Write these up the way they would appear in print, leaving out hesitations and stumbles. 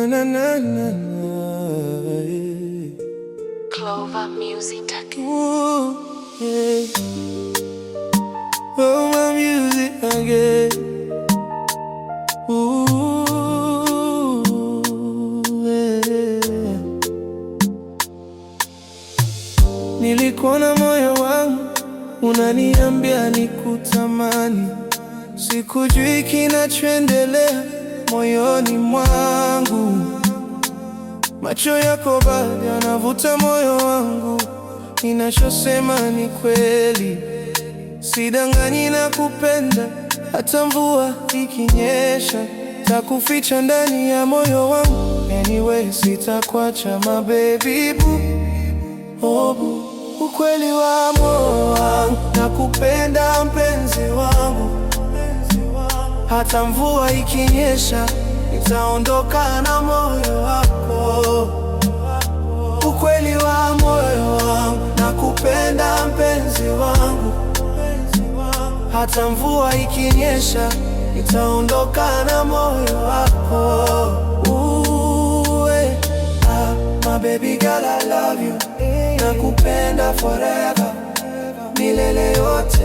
na na na na, Clover Music. ooh, yeah. Oh, my music again. Ooh, yeah. Nilikuwa na moyo wangu unaniambia nikutamani, sikujui kinachoendelea moyoni mwangu. Macho yako bado yanavuta moyo wangu, ninachosema ni kweli, sidanganyi na kupenda. Hata mvua ikinyesha, takuficha ndani ya moyo wangu. Anyway, sitakuacha my baby boo, oh boo. Ukweli wa moyo wangu, nakupenda mpenzi wangu. Hata mvua ikinyesha, nitaondoka na moyo wako. Ukweli wa moyo wangu, nakupenda mpenzi wangu. Hata mvua ikinyesha, nitaondoka na moyo wako. My baby girl, I love you. Nakupenda forever, milele yote.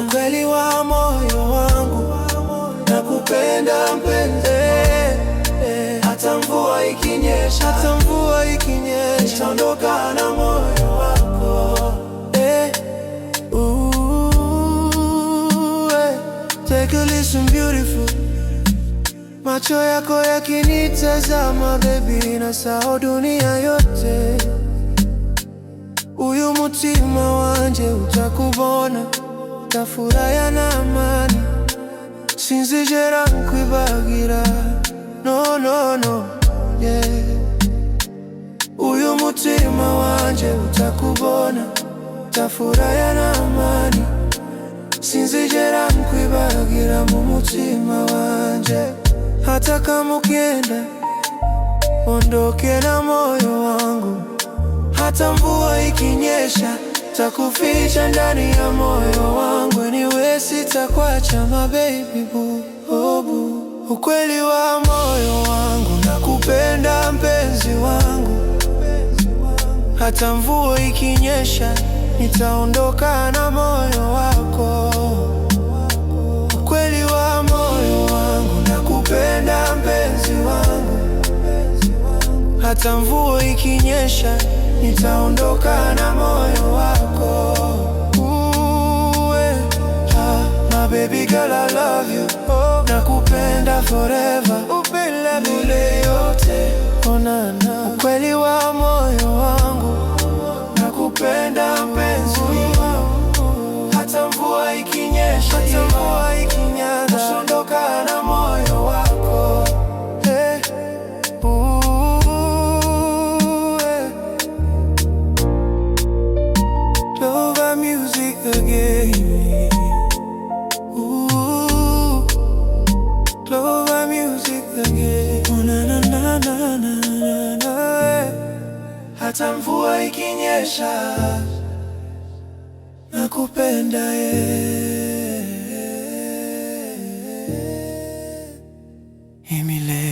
Ukweli wa moyo wangu, nakupenda mpenzi. Hata mvua ikinyesha, nitaondoka na moyo wako. Take a listen beautiful. Macho yako yakinitazama baby, nasahau dunia yote. Uyu mutima wanje utakubona, tafuraya na amani, sinzigera nkwibagira. No, no, no, yeah. Uyu mutima wanje utakubona, tafuraya na amani, sinzigera nkwibagira mu mutima wanje. Hata kama ukienda, ondoke na moyo wangu. Hata mvua ikinyesha, takuficha ndani ya moyo wangu. Anyway, sitakuacha my baby boo, oh boo. Ukweli wa moyo wangu, nakupenda mpenzi wangu. Hata mvua ikinyesha, nitaondoka na moyo wako. Ukweli wa moyo wangu, nakupenda mpenzi wangu. Hata mvua ikinyesha, nitaondoka na moyo wako. My baby girl, I love you. Nakupenda forever, milele yote. Ukweli wa moyo wangu, nakupenda mpenzi wangu. Hata mvua ikinyesha, nitaondoka na moyo wako. Clover Music again. Ooh, Clover Music again. Oh, na na na na na na. Hata mvua ikinyesha, nakupenda milele.